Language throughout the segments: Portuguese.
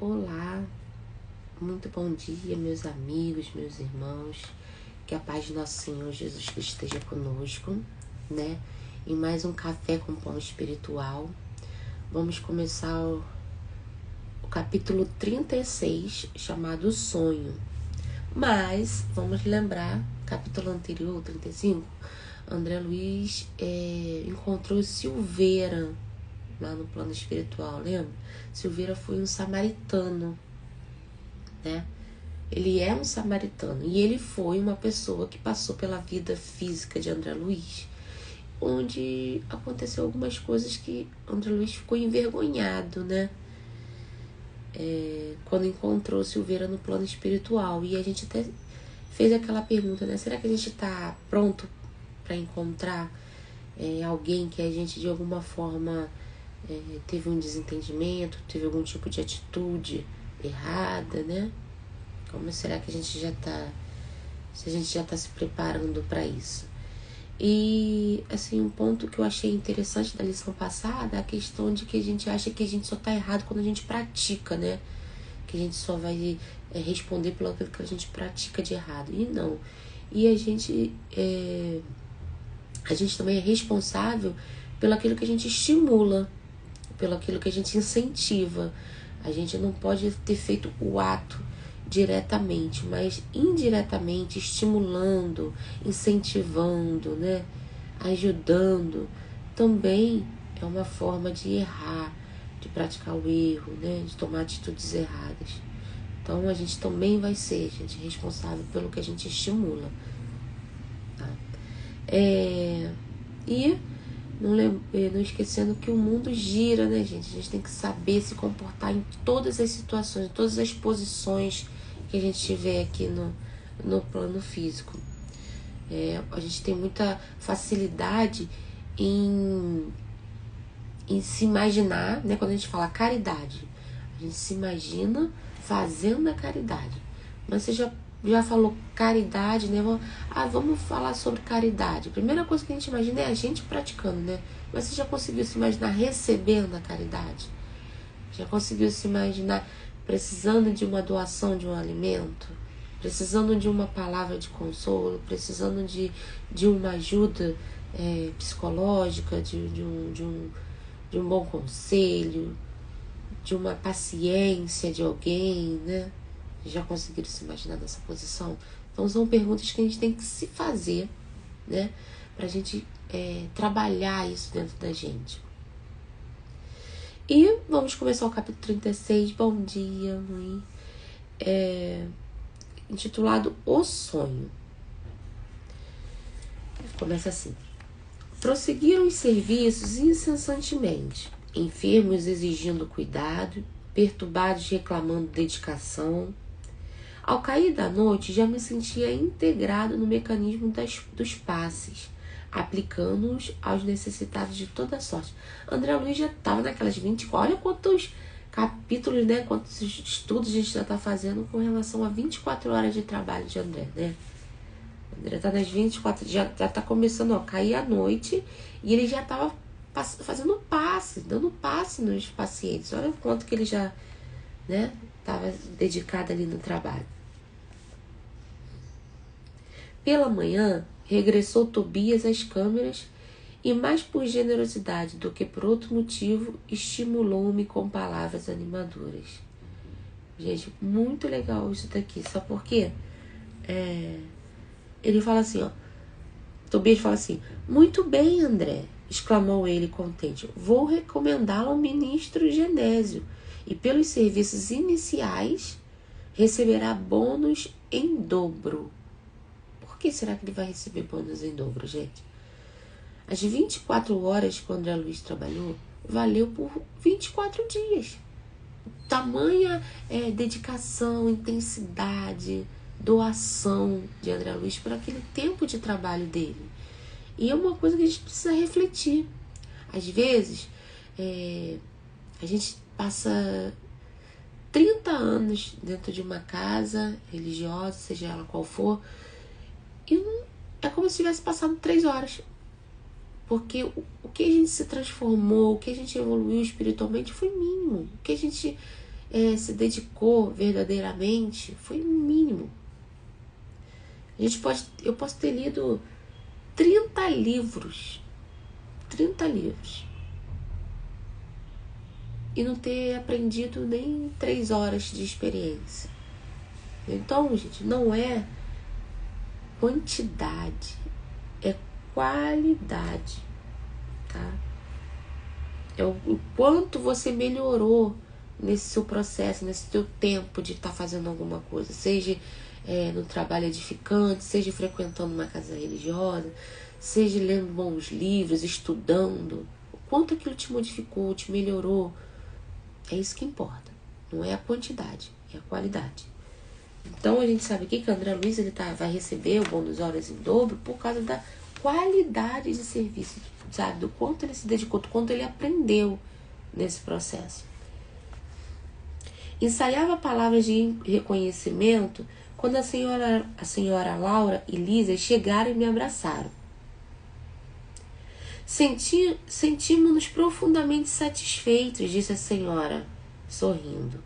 Olá, muito bom dia, meus amigos, meus irmãos. Que a paz de nosso Senhor Jesus Cristo esteja conosco, né? Em mais um café com pão espiritual. Vamos começar o capítulo 36, chamado Sonho. Mas, vamos lembrar, capítulo anterior, 35, André Luiz encontrou Silveira lá no plano espiritual, lembra? Silveira foi um samaritano, né? Ele é um samaritano e ele foi uma pessoa que passou pela vida física de André Luiz, onde aconteceu algumas coisas que André Luiz ficou envergonhado, né? Quando encontrou Silveira no plano espiritual. E a gente até fez aquela pergunta, né? Será que a gente está pronto para encontrar alguém que a gente de alguma forma teve um desentendimento, teve algum tipo de atitude errada, né? Como será que a gente já está, se a gente já está se preparando para isso? E, assim, um ponto que eu achei interessante da lição passada é a questão de que a gente acha que a gente só está errado quando a gente pratica, né? Que a gente só vai responder pelo aquilo que a gente pratica de errado. E não. E a gente também é responsável pelo aquilo que a gente estimula, pelo aquilo que a gente incentiva. A gente não pode ter feito o ato diretamente, mas indiretamente, estimulando, incentivando, né? Ajudando, também é uma forma de errar, de praticar o erro, né? De tomar atitudes erradas. Então a gente também vai ser, gente, responsável pelo que a gente estimula. Tá? E não esquecendo que o mundo gira, né, gente? A gente tem que saber se comportar em todas as situações, em todas as posições que a gente tiver aqui no plano físico. A gente tem muita facilidade em se imaginar, né? Quando a gente fala caridade, a gente se imagina fazendo a caridade. Mas você já falou caridade, né? Vamos falar sobre caridade. A primeira coisa que a gente imagina é a gente praticando, né? Mas você já conseguiu se imaginar recebendo a caridade? Já conseguiu se imaginar precisando de uma doação de um alimento? Precisando de uma palavra de consolo? Precisando de uma ajuda psicológica? De um bom conselho? De uma paciência de alguém, né? Já conseguiram se imaginar nessa posição? Então são perguntas que a gente tem que se fazer, né? Pra gente trabalhar isso dentro da gente. E vamos começar o capítulo 36, bom dia, mãe. Intitulado O Sonho. Começa assim. Prosseguiram os serviços incessantemente, enfermos exigindo cuidado, perturbados reclamando dedicação. Ao cair da noite, já me sentia integrado no mecanismo dos passes, aplicando-os aos necessitados de toda sorte. André Luiz já estava naquelas 24... Olha quantos capítulos, né? Quantos estudos a gente já está fazendo com relação a 24 horas de trabalho de André, né? André está nas 24... Já está começando a cair a noite e ele já estava fazendo passe, dando passe nos pacientes. Olha o quanto que ele já, né, estava dedicado ali no trabalho. Pela manhã, regressou Tobias às câmeras e, mais por generosidade do que por outro motivo, estimulou-me com palavras animadoras. Gente, muito legal isso daqui. Sabe por quê? Ele fala assim, ó. Tobias fala assim: muito bem, André, exclamou ele contente. Vou recomendá-lo ao ministro Genésio e, pelos serviços iniciais, receberá bônus em dobro. Por que será que ele vai receber bônus em dobro, gente? As 24 horas que o André Luiz trabalhou valeu por 24 dias. Tamanha dedicação, intensidade, doação de André Luiz por aquele tempo de trabalho dele. E é uma coisa que a gente precisa refletir. Às vezes, a gente passa 30 anos dentro de uma casa religiosa, seja ela qual for, e não, é como se tivesse passado 3 horas. Porque o que a gente se transformou, o que a gente evoluiu espiritualmente foi mínimo. O que a gente se dedicou verdadeiramente foi mínimo. Eu posso ter lido 30 livros. 30 livros. E não ter aprendido nem 3 horas de experiência. Então, gente, não é quantidade, é qualidade, tá? É o quanto você melhorou nesse seu processo, nesse teu tempo de estar fazendo alguma coisa, seja no trabalho edificante, seja frequentando uma casa religiosa, seja lendo bons livros, estudando, o quanto aquilo te modificou, te melhorou, é isso que importa, não é a quantidade, é a qualidade. Então a gente sabe aqui que o André Luiz vai receber o bônus horas em dobro por causa da qualidade de serviço, sabe? Do quanto ele se dedicou, do quanto ele aprendeu nesse processo. Ensaiava palavras de reconhecimento quando a senhora Laura e Lisa chegaram e me abraçaram. Sentimos-nos profundamente satisfeitos, disse a senhora, sorrindo.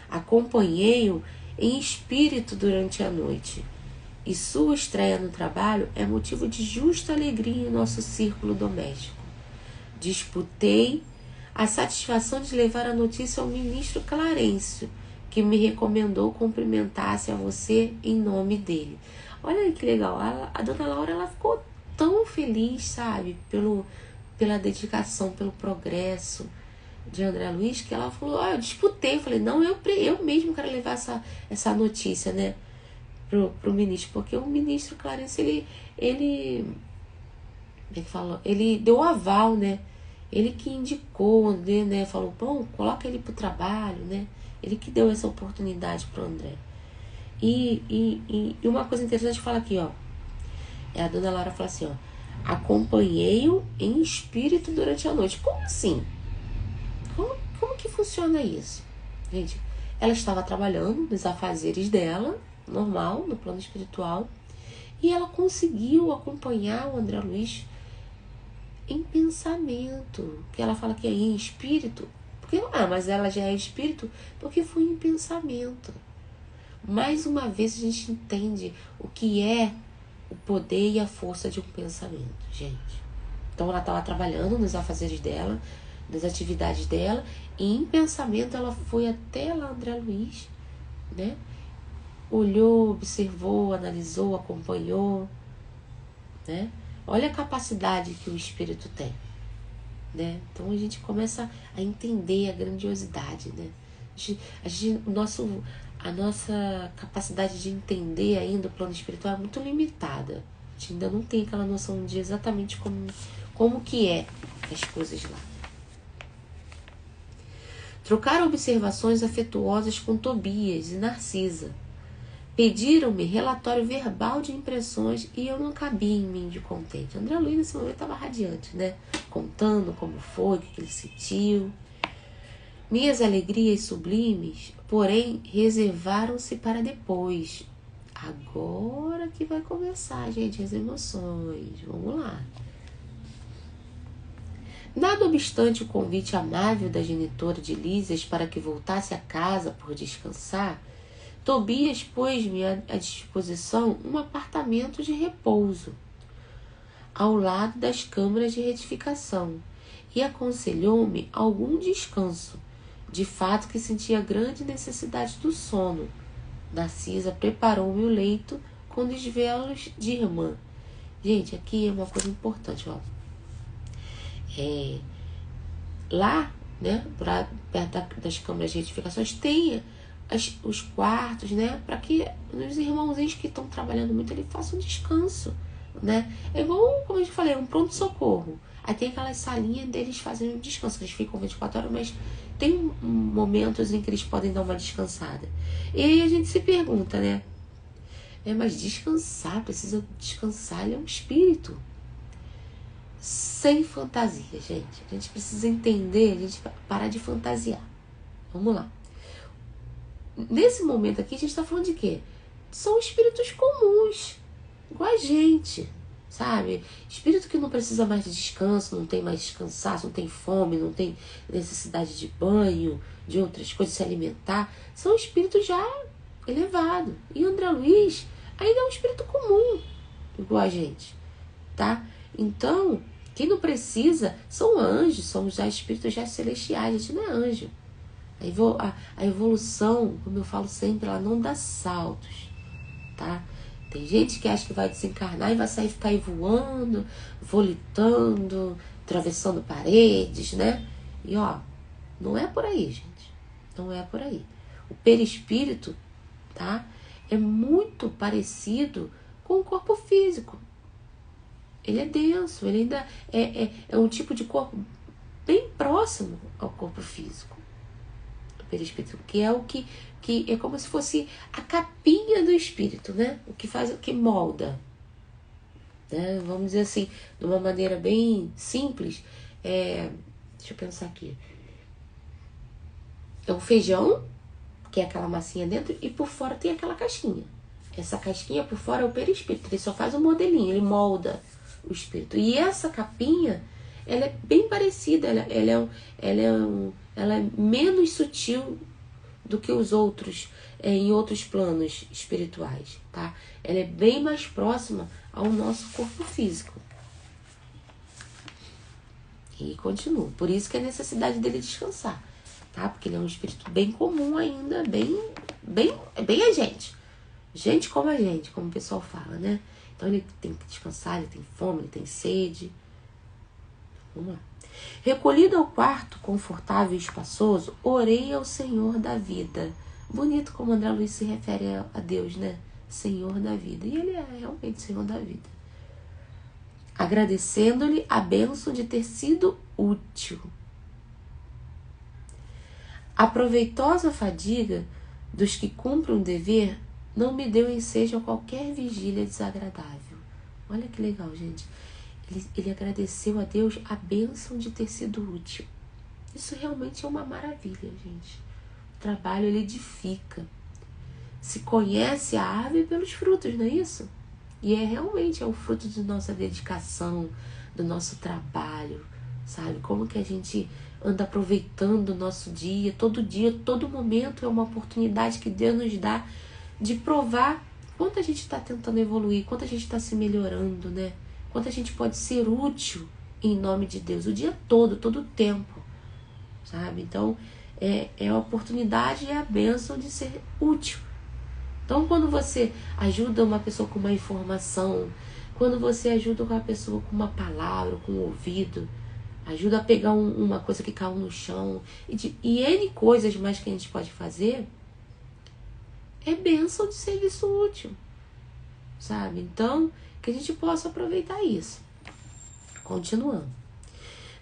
Acompanhei-o em espírito durante a noite, e sua estreia no trabalho é motivo de justa alegria em nosso círculo doméstico. Disputei a satisfação de levar a notícia ao ministro Clarencio, que me recomendou cumprimentasse a você em nome dele. Olha aí que legal, a dona Laura ela ficou tão feliz, sabe, pela dedicação, pelo progresso de André Luiz, que ela falou, eu disputei, eu falei, não, eu mesmo quero levar essa notícia, né, pro ministro, porque o ministro Clarencio, ele deu o aval, né, ele que indicou, né, falou, bom, coloca ele pro trabalho, né, ele que deu essa oportunidade pro André. E uma coisa interessante fala aqui, ó, a dona Laura fala assim, ó, acompanhei-o em espírito durante a noite. Como assim? Como que funciona isso? Gente, ela estava trabalhando nos afazeres dela, normal, no plano espiritual, e ela conseguiu acompanhar o André Luiz em pensamento, que ela fala que é em espírito, porque, mas ela já é espírito, porque foi em pensamento. Mais uma vez a gente entende o que é o poder e a força de um pensamento, gente. Então ela estava trabalhando nos afazeres dela, nas atividades dela, e em pensamento ela foi até lá André Luiz, né? Olhou, observou, analisou, acompanhou, né? Olha a capacidade que o espírito tem, né? Então a gente começa a entender a grandiosidade, né? A nossa capacidade de entender ainda o plano espiritual é muito limitada. A gente ainda não tem aquela noção de exatamente como que é as coisas lá. Trocaram observações afetuosas com Tobias e Narcisa. Pediram-me relatório verbal de impressões e eu não cabia em mim de contente. André Luiz nesse momento estava radiante, né? Contando como foi, o que ele sentiu. Minhas alegrias sublimes, porém, reservaram-se para depois. Agora que vai começar, gente, as emoções. Vamos lá. Nada obstante o convite amável da genitora de Lísias para que voltasse a casa por descansar, Tobias pôs-me à disposição um apartamento de repouso, ao lado das câmaras de retificação, e aconselhou-me algum descanso, de fato que sentia grande necessidade do sono. Narcisa preparou-me o leito com desvelos de irmã. Gente, aqui é uma coisa importante, ó. Lá, né, perto das câmaras de retificações, tem os quartos, né, para que os irmãozinhos que estão trabalhando muito ali façam um descanso, né? É igual, como eu te falei, um pronto-socorro. Aí tem aquelas salinhas deles fazendo um descanso, que eles ficam 24 horas, mas tem momentos em que eles podem dar uma descansada. E aí a gente se pergunta, né? Mas descansar, precisa descansar, ele é um espírito. Sem fantasia, gente. A gente precisa entender, a gente parar de fantasiar. Vamos lá. Nesse momento aqui, a gente está falando de quê? São espíritos comuns, igual a gente, sabe? Espírito que não precisa mais de descanso, não tem mais cansaço, não tem fome, não tem necessidade de banho, de outras coisas, se alimentar. São espíritos já elevados. E André Luiz ainda é um espírito comum, igual a gente, tá? Então, quem não precisa são anjos, são já espíritos já celestiais, a gente não é anjo. A evolução, como eu falo sempre, ela não dá saltos, tá? Tem gente que acha que vai desencarnar e vai sair ficar aí voando, volitando, atravessando paredes, né? E ó, não é por aí, gente. Não é por aí. O perispírito, tá? É muito parecido com o corpo físico. Ele é denso, ele ainda é um tipo de corpo bem próximo ao corpo físico. O perispírito, que é o que é como se fosse a capinha do espírito, né? O que faz, o que molda, né? Vamos dizer assim, de uma maneira bem simples. Deixa eu pensar aqui. É um feijão, que é aquela massinha dentro, e por fora tem aquela casquinha. Essa casquinha por fora é o perispírito. Ele só faz um modelinho, ele molda o espírito. E essa capinha, ela é bem parecida. Ela é menos sutil do que os outros, em outros planos espirituais, tá? Ela é bem mais próxima ao nosso corpo físico. E continua. Por isso que a necessidade dele descansar, tá? Porque ele é um espírito bem comum ainda, bem a gente. Gente como a gente, como o pessoal fala, né? Então ele tem que descansar, ele tem fome, ele tem sede. Vamos lá. Recolhido ao quarto, confortável e espaçoso, orei ao Senhor da vida. Bonito como André Luiz se refere a Deus, né? Senhor da vida. E ele é realmente Senhor da vida. Agradecendo-lhe a bênção de ter sido útil. A proveitosa fadiga dos que cumprem um dever não me deu ensejo a qualquer vigília desagradável. Olha que legal, gente. Ele agradeceu a Deus a bênção de ter sido útil. Isso realmente é uma maravilha, gente. O trabalho, ele edifica. Se conhece a árvore pelos frutos, não é isso? E realmente é o fruto de nossa dedicação, do nosso trabalho, sabe? Como que a gente anda aproveitando o nosso dia, todo momento é uma oportunidade que Deus nos dá de provar quanto a gente está tentando evoluir, quanto a gente está se melhorando, né? Quanto a gente pode ser útil em nome de Deus, o dia todo o tempo, sabe? Então, é a oportunidade e a bênção de ser útil. Então, quando você ajuda uma pessoa com uma informação, quando você ajuda uma pessoa com uma palavra, com um ouvido, ajuda a pegar uma coisa que caiu no chão, e N coisas mais que a gente pode fazer, é bênção de serviço útil, sabe? Então, que a gente possa aproveitar isso. Continuando.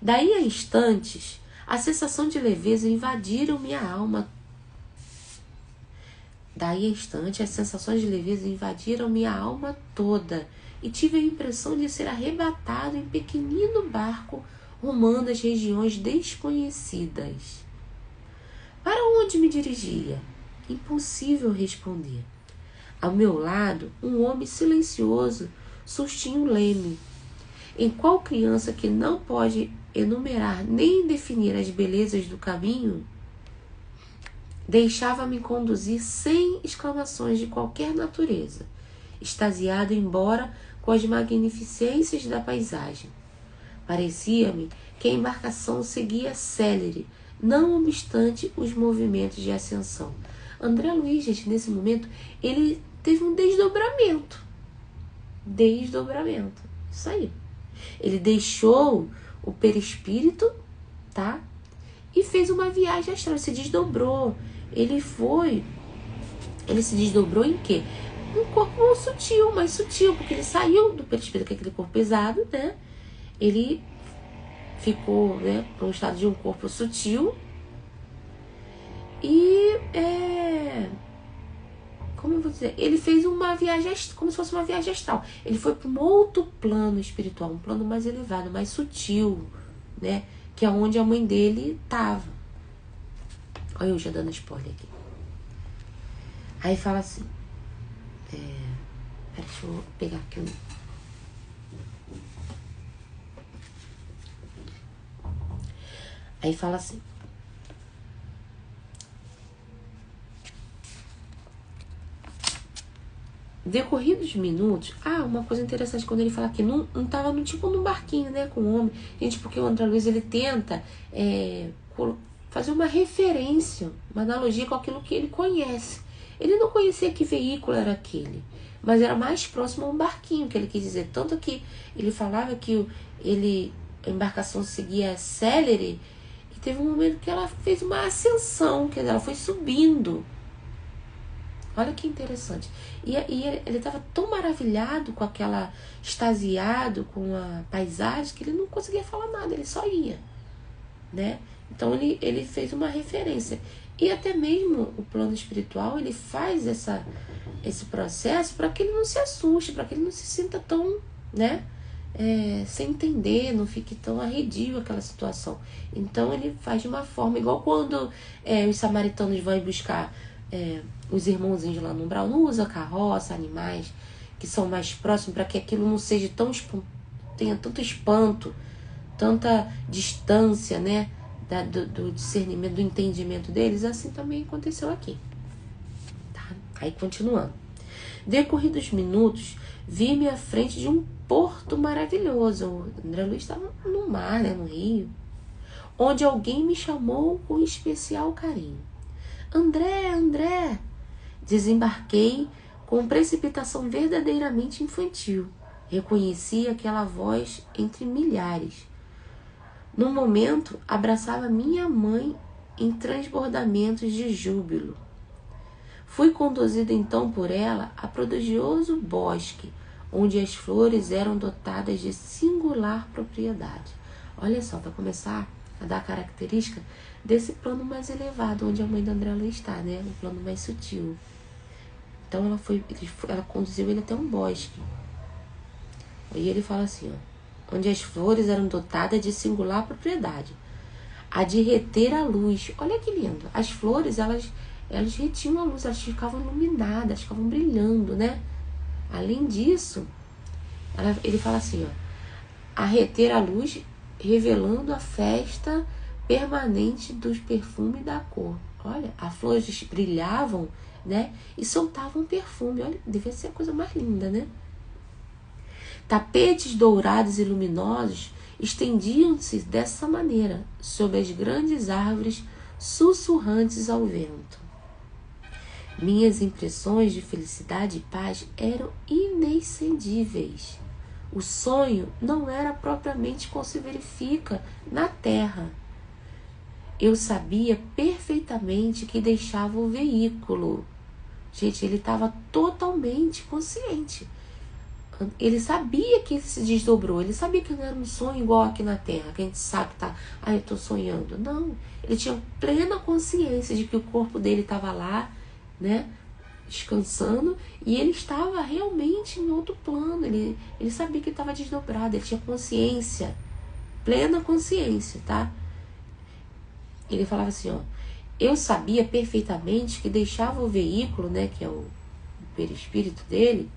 Daí a instantes, a sensação de leveza invadiram minha alma. Daí a instante, as sensações de leveza invadiram minha alma toda e tive a impressão de ser arrebatado em pequenino barco rumando as regiões desconhecidas. Para onde me dirigia? Impossível responder. Ao meu lado, um homem silencioso sustinha um leme. Em qual criança que não pode enumerar nem definir as belezas do caminho, deixava-me conduzir sem exclamações de qualquer natureza, extasiado embora com as magnificências da paisagem. Parecia-me que a embarcação seguia célere, não obstante os movimentos de ascensão. André Luiz, gente, nesse momento, ele teve um desdobramento. Isso aí. Ele deixou o perispírito, tá? E fez uma viagem astral, ele se desdobrou. Ele se desdobrou em quê? Um corpo sutil, mais sutil, porque ele saiu do perispírito, que é aquele corpo pesado, né? Ele ficou, né, para um estado de um corpo sutil e como eu vou dizer, ele fez uma viagem, como se fosse uma viagem astral. Ele foi para um outro plano espiritual, um plano mais elevado, mais sutil, né? Que é onde a mãe dele estava. Olha eu já dando spoiler aqui. Aí fala assim, deixa eu pegar aqui Aí fala assim. Decorridos minutos, uma coisa interessante quando ele fala que não tava tipo num barquinho, né, com o homem. Gente, porque o André Luiz, ele tenta fazer uma referência, uma analogia com aquilo que ele conhece. Ele não conhecia que veículo era aquele, mas era mais próximo a um barquinho, que ele quis dizer. Tanto que ele falava que a embarcação seguia célere, e teve um momento que ela fez uma ascensão, quer dizer, ela foi subindo. Olha que interessante. E ele estava tão maravilhado com aquela, extasiado com a paisagem, que ele não conseguia falar nada, ele só ia, né? Então ele fez uma referência. E até mesmo o plano espiritual, ele faz esse processo para que ele não se assuste, para que ele não se sinta tão, né, sem entender, não fique tão arredio aquela situação. Então ele faz de uma forma, igual quando os samaritanos vão buscar os irmãozinhos lá no umbral, não usa carroça, animais que são mais próximos, para que aquilo não seja tão tenha tanto espanto, tanta distância, né, do discernimento, do entendimento deles. Assim também aconteceu aqui, tá? Aí continuando, decorridos minutos, vi-me à frente de um porto maravilhoso. O André Luiz estava no mar, né, no rio, onde alguém me chamou com especial carinho. André, André! Desembarquei com precipitação verdadeiramente infantil. Reconheci aquela voz entre milhares. No momento, abraçava minha mãe em transbordamentos de júbilo. Fui conduzido então por ela a prodigioso bosque, onde as flores eram dotadas de singular propriedade. Olha só, para começar a dar característica desse plano mais elevado, onde a mãe da André Luiz está, né? Um plano mais sutil. Então ela conduziu ele até um bosque. E ele fala assim, onde as flores eram dotadas de singular propriedade, a de reter a luz. Olha que lindo. As flores, elas retinham a luz, elas ficavam iluminadas, ficavam brilhando, né? Além disso, ele fala assim, a reter a luz, revelando a festa permanente dos perfumes da cor. Olha, as flores brilhavam, né, e soltavam perfume. Olha, devia ser a coisa mais linda, né? Tapetes dourados e luminosos estendiam-se dessa maneira sobre as grandes árvores sussurrantes ao vento. Minhas impressões de felicidade e paz eram inexcedíveis. O sonho não era propriamente como se verifica na terra. Eu sabia perfeitamente que deixava o veículo. Gente, ele estava totalmente consciente. Ele sabia que ele se desdobrou. Ele sabia que não era um sonho igual aqui na Terra, que a gente sabe que eu estou sonhando. Não, ele tinha plena consciência de que o corpo dele estava lá, né, descansando, e ele estava realmente em outro plano. Ele sabia que ele estava desdobrado, ele tinha consciência, plena consciência, tá? Ele falava assim, eu sabia perfeitamente que deixava o veículo, né, que é o perispírito dele,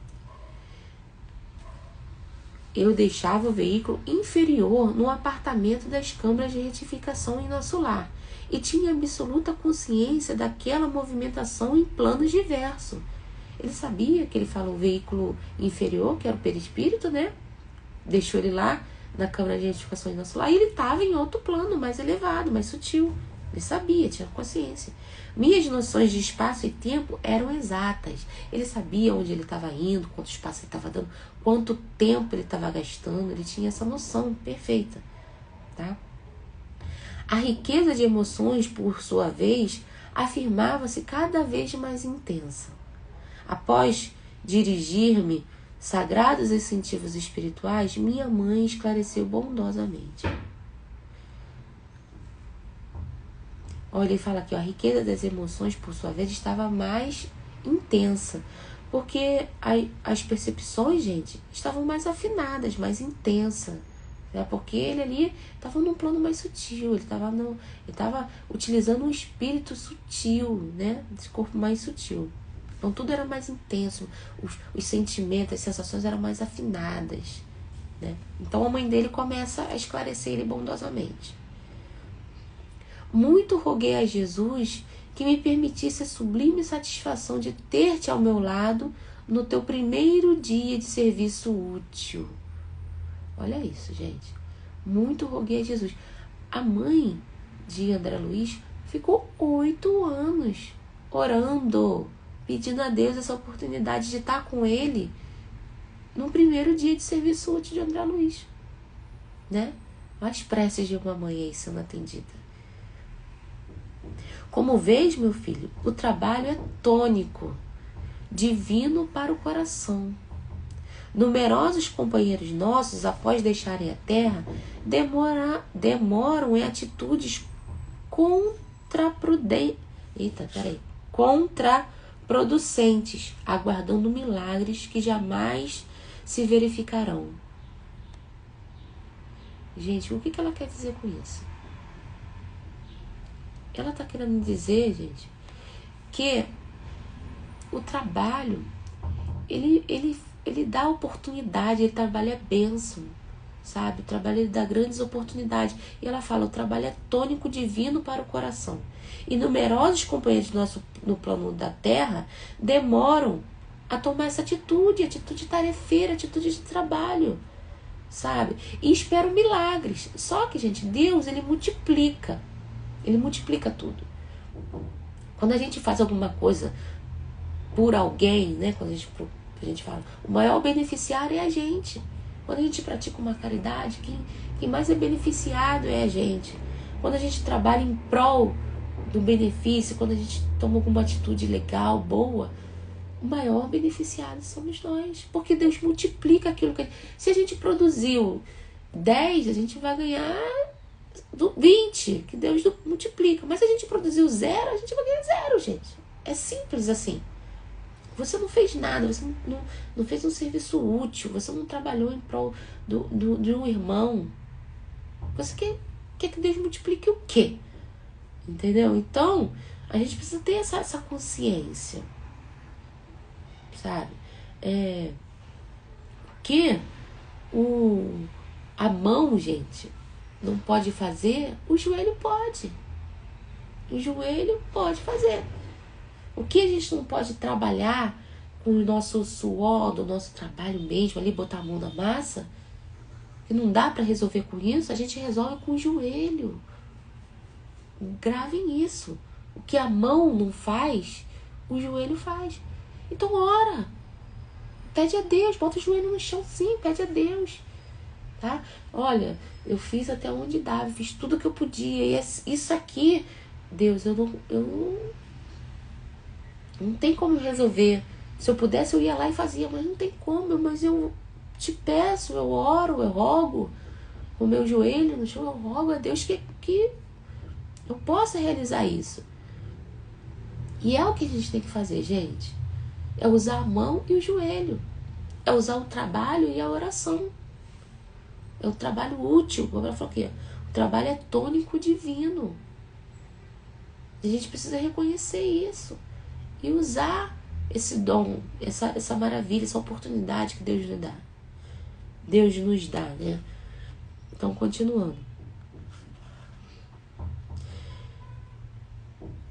eu deixava o veículo inferior no apartamento das câmaras de retificação em nosso lar, e tinha absoluta consciência daquela movimentação em planos diversos. Ele sabia que ele falou o veículo inferior, que era o perispírito, né? Deixou ele lá na câmara de retificação em nosso lar, e ele estava em outro plano, mais elevado, mais sutil. Ele sabia, tinha consciência. Minhas noções de espaço e tempo eram exatas. Ele sabia onde ele estava indo, quanto espaço ele estava dando, quanto tempo ele estava gastando. Ele tinha essa noção perfeita, tá? A riqueza de emoções, por sua vez, afirmava-se cada vez mais intensa. Após dirigir-me sagrados incentivos espirituais, minha mãe esclareceu bondosamente. Olha, ele fala aqui, a riqueza das emoções, por sua vez, estava mais intensa, porque as percepções, gente, estavam mais afinadas, mais intensas, né? Porque ele ali estava num plano mais sutil, ele estava utilizando um espírito sutil, né? Esse corpo mais sutil. Então tudo era mais intenso, os sentimentos, as sensações eram mais afinadas, né? Então a mãe dele começa a esclarecer ele bondosamente. Muito roguei a Jesus que me permitisse a sublime satisfação de ter-te ao meu lado no teu primeiro dia de serviço útil. Olha isso, gente. Muito roguei a Jesus. A mãe de André Luiz ficou 8 anos orando, pedindo a Deus essa oportunidade de estar com ele no primeiro dia de serviço útil de André Luiz, né? As preces de uma mãe aí sendo atendida. Como vês, meu filho, o trabalho é tônico, divino para o coração. Numerosos companheiros nossos, após deixarem a terra, demoram em atitudes contraproducentes, aguardando milagres que jamais se verificarão. Gente, o que ela quer dizer com isso? Ela está querendo dizer, gente, que o trabalho, ele dá oportunidade, ele trabalha bênção, sabe? O trabalho, ele dá grandes oportunidades. E ela fala, o trabalho é tônico divino para o coração. E numerosos companheiros nossos no plano da terra demoram a tomar essa atitude tarefeira, atitude de trabalho, sabe? E esperam milagres. Só que, gente, Deus, ele multiplica tudo. Quando a gente faz alguma coisa por alguém, né? Quando a gente fala, o maior beneficiário é a gente. Quando a gente pratica uma caridade, quem mais é beneficiado é a gente. Quando a gente trabalha em prol do benefício, quando a gente toma alguma atitude legal, boa, o maior beneficiado somos nós. Porque Deus multiplica aquilo que... Se a gente produziu 10, a gente vai ganhar 20, que Deus multiplica. Mas se a gente produziu 0, a gente vai ganhar 0, gente. É simples assim. Você não fez nada, você não fez um serviço útil, você não trabalhou em prol de um irmão. Você quer que Deus multiplique o quê? Entendeu? Então, a gente precisa ter essa consciência, sabe? Que a mão, gente, não pode fazer, o joelho pode. O joelho pode fazer. O que a gente não pode trabalhar com o nosso suor, do nosso trabalho mesmo, ali botar a mão na massa, que não dá para resolver com isso, a gente resolve com o joelho. Gravem isso. O que a mão não faz, o joelho faz. Então ora. Pede a Deus, bota o joelho no chão sim, pede a Deus. Tá? Olha, eu fiz até onde dava, fiz tudo que eu podia. E isso aqui, Deus, eu não tem como resolver. Se eu pudesse, eu ia lá e fazia, mas não tem como. Mas eu te peço, eu oro, eu rogo, o meu joelho no chão, eu rogo a Deus que eu possa realizar isso. E é o que a gente tem que fazer, gente. É usar a mão e o joelho. É usar o trabalho e a oração. É o trabalho útil, como ela falou aqui. O trabalho é tônico divino. A gente precisa reconhecer isso. E usar esse dom, essa maravilha, essa oportunidade que Deus nos dá. Deus nos dá, né? Então, continuando.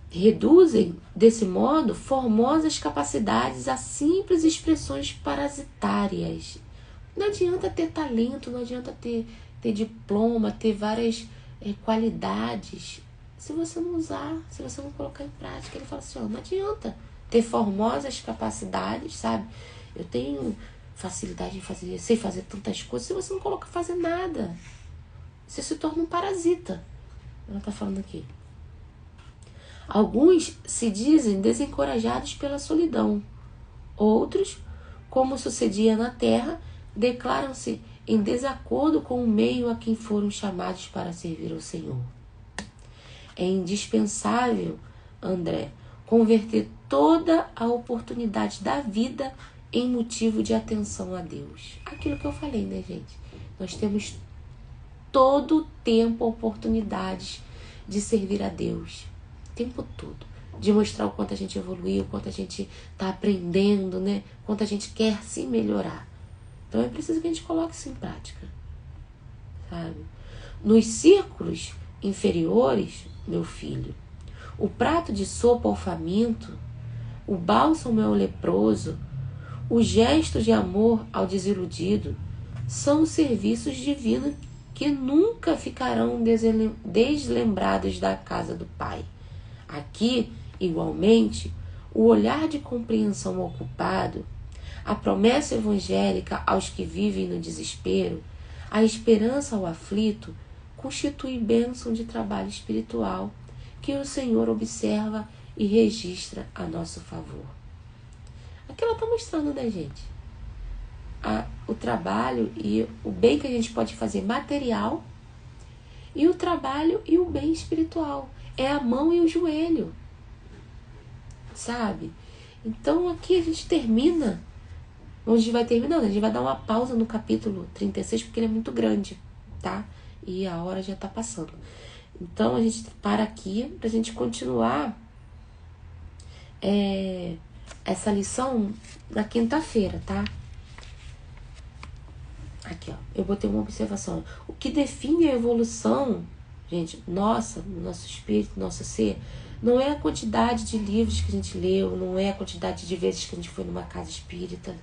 Reduzem, desse modo, formosas capacidades a simples expressões parasitárias. Não adianta ter talento, não adianta ter diploma, ter várias qualidades, se você não usar, se você não colocar em prática. Ele fala assim, não adianta ter formosas capacidades, sabe? Eu tenho facilidade em fazer, sei fazer tantas coisas, se você não coloca fazer nada, você se torna um parasita. Ela está falando aqui. Alguns se dizem desencorajados pela solidão. Outros, como sucedia na terra, declaram-se em desacordo com o meio a quem foram chamados para servir ao Senhor. É indispensável, André, converter toda a oportunidade da vida em motivo de atenção a Deus. Aquilo que eu falei, né, gente? Nós temos todo o tempo oportunidades de servir a Deus. O tempo todo. De mostrar o quanto a gente evoluiu, o quanto a gente está aprendendo, né? O quanto a gente quer se melhorar. Então é preciso que a gente coloque isso em prática. Sabe? Nos círculos inferiores, meu filho. O prato de sopa ao faminto, o bálsamo ao leproso, o gesto de amor ao desiludido, são os serviços divinos que nunca ficarão deslembrados da casa do Pai. Aqui, igualmente, o olhar de compreensão ao culpado, a promessa evangélica aos que vivem no desespero, a esperança ao aflito, constitui bênção de trabalho espiritual que o Senhor observa e registra a nosso favor. Aqui ela está mostrando, né, gente? O trabalho e o bem que a gente pode fazer material e o trabalho e o bem espiritual. É a mão e o joelho, sabe? Então aqui a gente termina. Onde a gente vai terminando, a gente vai dar uma pausa no capítulo 36, porque ele é muito grande, tá? E a hora já tá passando. Então a gente para aqui pra gente continuar essa lição na quinta-feira, tá? Aqui, ó, eu botei uma observação. O que define a evolução, gente, nosso espírito, nosso ser, não é a quantidade de livros que a gente leu, não é a quantidade de vezes que a gente foi numa casa espírita,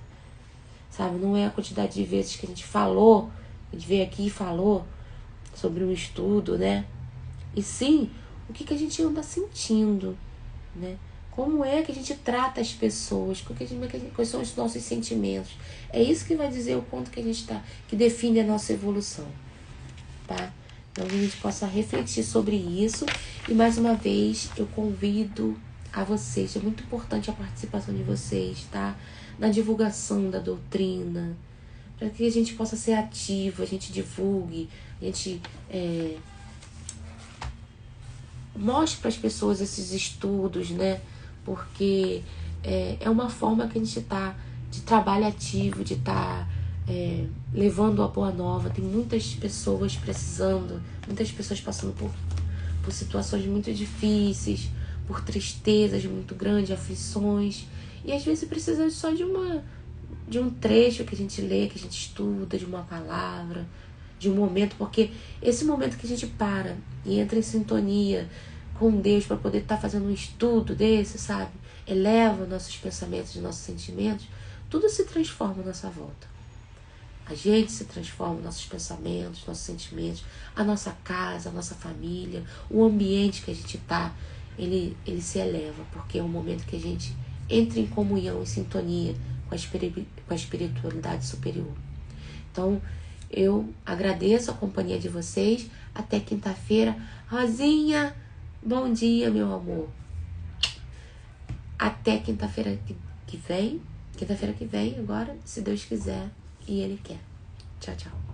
sabe? Não é a quantidade de vezes que a gente falou, a gente veio aqui e falou sobre um estudo, né? E sim, o que a gente anda sentindo, né? Como é que a gente trata as pessoas, quais são os nossos sentimentos. É isso que vai dizer o ponto que a gente está, que define a nossa evolução, tá? Então a gente possa refletir sobre isso. E mais uma vez eu convido a vocês, é muito importante a participação de vocês, tá? Na divulgação da doutrina, para que a gente possa ser ativo, a gente divulgue, a gente mostre para as pessoas esses estudos, né? Porque é uma forma que a gente está de trabalho ativo, de estar levando a boa nova. Tem muitas pessoas precisando, muitas pessoas passando por situações muito difíceis, por tristezas muito grandes, aflições. E às vezes precisa só de um trecho que a gente lê, que a gente estuda, de uma palavra, de um momento, porque esse momento que a gente para e entra em sintonia com Deus para poder estar fazendo um estudo desse, sabe? Eleva nossos pensamentos, nossos sentimentos, tudo se transforma à nossa volta. A gente se transforma, nossos pensamentos, nossos sentimentos, a nossa casa, a nossa família, o ambiente que a gente está, ele se eleva, porque é um momento que a gente entra em comunhão, em sintonia com a espiritualidade superior. Então, eu agradeço a companhia de vocês. Até quinta-feira. Rosinha, bom dia, meu amor. Até quinta-feira que vem. Quinta-feira que vem, agora, se Deus quiser e Ele quer. Tchau, tchau.